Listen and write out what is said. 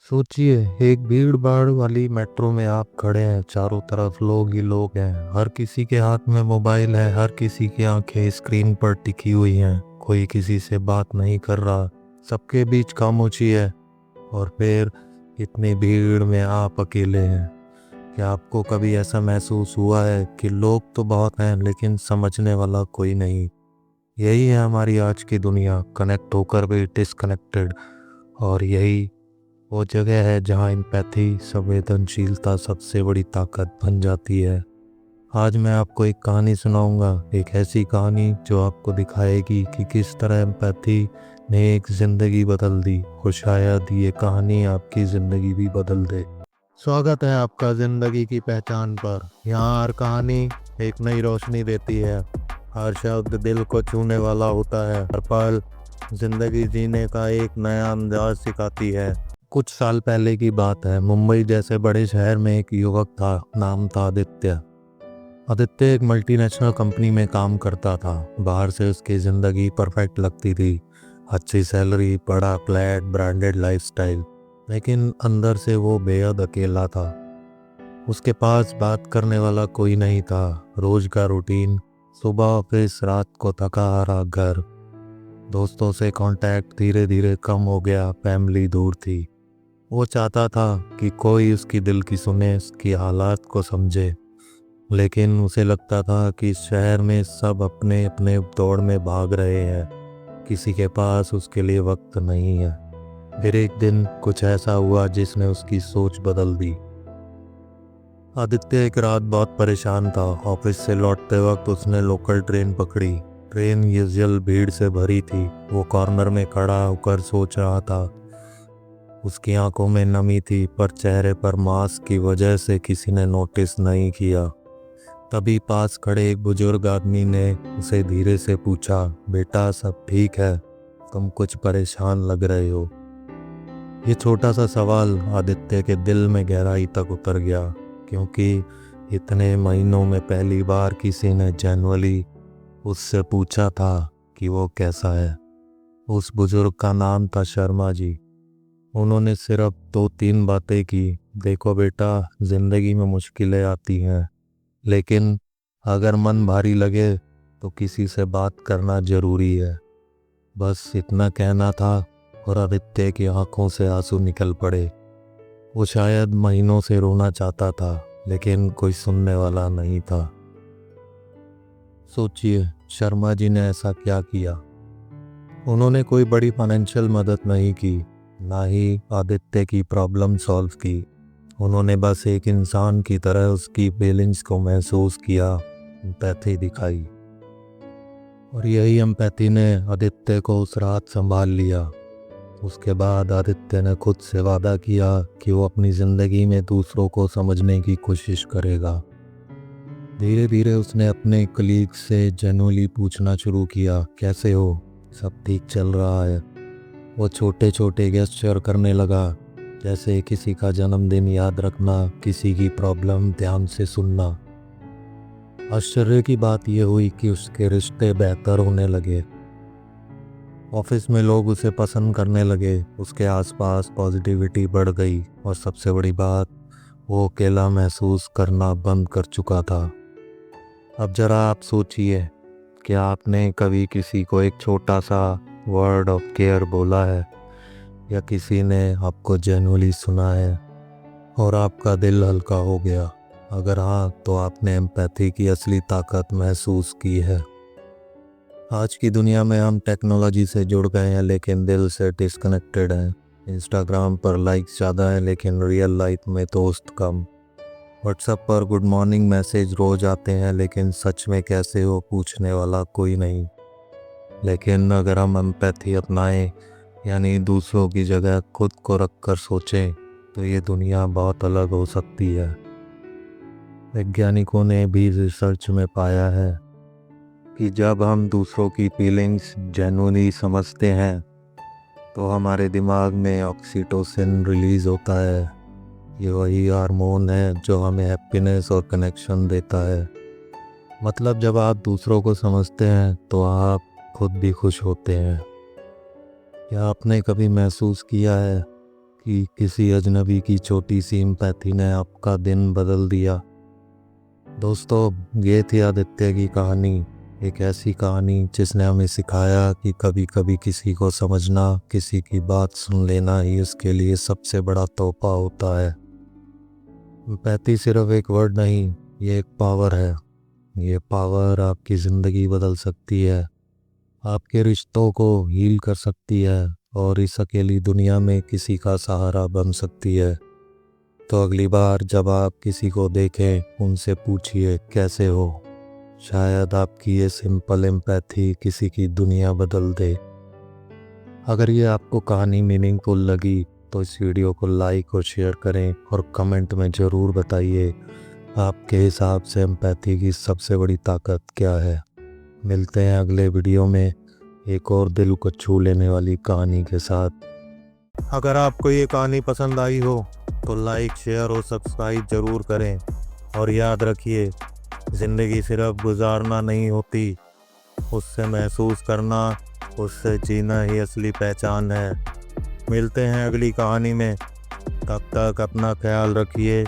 सोचिए, एक भीड़ भाड़ वाली मेट्रो में आप खड़े हैं। चारों तरफ लोग ही लोग हैं। हर किसी के हाथ में मोबाइल है, हर किसी की आंखें स्क्रीन पर टिकी हुई हैं। कोई किसी से बात नहीं कर रहा, सबके बीच खामोशी है। और फिर इतनी भीड़ में आप अकेले हैं। क्या आपको कभी ऐसा महसूस हुआ है कि लोग तो बहुत हैं लेकिन समझने वाला कोई नहीं? यही है हमारी आज की दुनिया, कनेक्ट होकर भी डिस्कनेक्टेड। और यही वो जगह है जहाँ एम्पैथी, संवेदनशीलता सबसे बड़ी ताकत बन जाती है। आज मैं आपको एक कहानी सुनाऊंगा, एक ऐसी कहानी जो आपको दिखाएगी कि किस तरह एम्पैथी ने एक ज़िंदगी बदल दी, और शायद ये कहानी आपकी ज़िंदगी भी बदल दे। स्वागत है आपका ज़िंदगी की पहचान पर। यहाँ हर कहानी एक नई रोशनी देती है, हर शब्द दिल को छूने वाला होता है, हर पल ज़िंदगी जीने का एक नया अंदाज सिखाती है। कुछ साल पहले की बात है। मुंबई जैसे बड़े शहर में एक युवक था, नाम था आदित्य। आदित्य एक मल्टीनेशनल कंपनी में काम करता था। बाहर से उसकी ज़िंदगी परफेक्ट लगती थी, अच्छी सैलरी, बड़ा फ्लैट, ब्रांडेड लाइफस्टाइल। लेकिन अंदर से वो बेहद अकेला था। उसके पास बात करने वाला कोई नहीं था। रोज का रूटीन, सुबह ऑफिस, रात को थका हारा घर। दोस्तों से कांटेक्ट धीरे धीरे कम हो गया, फैमिली दूर थी। वो चाहता था कि कोई उसकी दिल की सुने, उसकी हालात को समझे। लेकिन उसे लगता था कि इस शहर में सब अपने अपने दौड़ में भाग रहे हैं, किसी के पास उसके लिए वक्त नहीं है। फिर एक दिन कुछ ऐसा हुआ जिसने उसकी सोच बदल दी। आदित्य एक रात बहुत परेशान था। ऑफिस से लौटते वक्त उसने लोकल ट्रेन पकड़ी। ट्रेन यूजुअल भीड़ से भरी थी। वो कॉर्नर में खड़ा होकर सोच रहा था। उसकी आंखों में नमी थी, पर चेहरे पर मास्क की वजह से किसी ने नोटिस नहीं किया। तभी पास खड़े एक बुजुर्ग आदमी ने उसे धीरे से पूछा, बेटा सब ठीक है? तुम कुछ परेशान लग रहे हो। ये छोटा सा सवाल आदित्य के दिल में गहराई तक उतर गया, क्योंकि इतने महीनों में पहली बार किसी ने जेन्युइनली उससे पूछा था कि वो कैसा है। उस बुजुर्ग का नाम था शर्मा जी। उन्होंने सिर्फ 2-3 बातें की। देखो बेटा, जिंदगी में मुश्किलें आती हैं, लेकिन अगर मन भारी लगे तो किसी से बात करना जरूरी है। बस इतना कहना था और आदित्य की आंखों से आंसू निकल पड़े। वो शायद महीनों से रोना चाहता था, लेकिन कोई सुनने वाला नहीं था। सोचिए, शर्मा जी ने ऐसा क्या किया? उन्होंने कोई बड़ी फाइनेंशियल मदद नहीं की, ना ही आदित्य की प्रॉब्लम सॉल्व की। उन्होंने बस एक इंसान की तरह उसकी फीलिंग्स को महसूस किया, एम्पैथी दिखाई। और यही एम्पैथी ने आदित्य को उस रात संभाल लिया। उसके बाद आदित्य ने खुद से वादा किया कि वो अपनी ज़िंदगी में दूसरों को समझने की कोशिश करेगा। धीरे धीरे उसने अपने कलीग से जेन्युइनली पूछना शुरू किया, कैसे हो, सब ठीक चल रहा है? वो छोटे छोटे गेस्चर करने लगा, जैसे किसी का जन्मदिन याद रखना, किसी की प्रॉब्लम ध्यान से सुनना। आश्चर्य की बात यह हुई कि उसके रिश्ते बेहतर होने लगे। ऑफिस में लोग उसे पसंद करने लगे, उसके आसपास पॉजिटिविटी बढ़ गई, और सबसे बड़ी बात, वो अकेला महसूस करना बंद कर चुका था। अब जरा आप सोचिए, क्या आपने कभी किसी को एक छोटा सा वर्ड ऑफ केयर बोला है, या किसी ने आपको जेन्युइनली सुना है और आपका दिल हल्का हो गया? अगर हाँ, तो आपने एम्पैथी की असली ताकत महसूस की है। आज की दुनिया में हम टेक्नोलॉजी से जुड़ गए हैं, लेकिन दिल से डिस्कनेक्टेड हैं। इंस्टाग्राम पर लाइक्स ज़्यादा हैं, लेकिन रियल लाइफ में दोस्त कम। व्हाट्सएप पर गुड मॉर्निंग मैसेज रोज आते हैं, लेकिन सच में कैसे हो पूछने वाला कोई नहीं। लेकिन अगर हम एम्पैथी अपनाएं, यानी दूसरों की जगह खुद को रख कर सोचें, तो ये दुनिया बहुत अलग हो सकती है। वैज्ञानिकों ने भी रिसर्च में पाया है कि जब हम दूसरों की फीलिंग्स जेन्युइनली समझते हैं, तो हमारे दिमाग में ऑक्सीटोसिन रिलीज होता है। ये वही हार्मोन है जो हमें हैप्पीनेस और कनेक्शन देता है। मतलब जब आप दूसरों को समझते हैं तो आप खुद भी खुश होते हैं। क्या आपने कभी महसूस किया है कि किसी अजनबी की छोटी सी एम्पैथी ने आपका दिन बदल दिया। दोस्तों, ये थी आदित्य की कहानी। एक ऐसी कहानी जिसने हमें सिखाया कि कभी कभी किसी को समझना, किसी की बात सुन लेना ही उसके लिए सबसे बड़ा तोहफा होता है। एम्पैथी सिर्फ एक वर्ड नहीं, ये एक पावर है। ये पावर आपकी ज़िंदगी बदल सकती है, आपके रिश्तों को हील कर सकती है और इस अकेली दुनिया में किसी का सहारा बन सकती है। तो अगली बार जब आप किसी को देखें, उनसे पूछिए कैसे हो। शायद आपकी ये सिंपल एम्पैथी किसी की दुनिया बदल दे। अगर ये आपको कहानी मीनिंगफुल लगी तो इस वीडियो को लाइक और शेयर करें और कमेंट में ज़रूर बताइए आपके हिसाब से एम्पैथी की सबसे बड़ी ताकत क्या है। मिलते हैं अगले वीडियो में एक और दिल को छू लेने वाली कहानी के साथ। अगर आपको ये कहानी पसंद आई हो तो लाइक, शेयर और सब्सक्राइब ज़रूर करें। और याद रखिए, ज़िंदगी सिर्फ गुजारना नहीं होती, उससे महसूस करना, उससे जीना ही असली पहचान है। मिलते हैं अगली कहानी में, तब तक अपना ख्याल रखिए।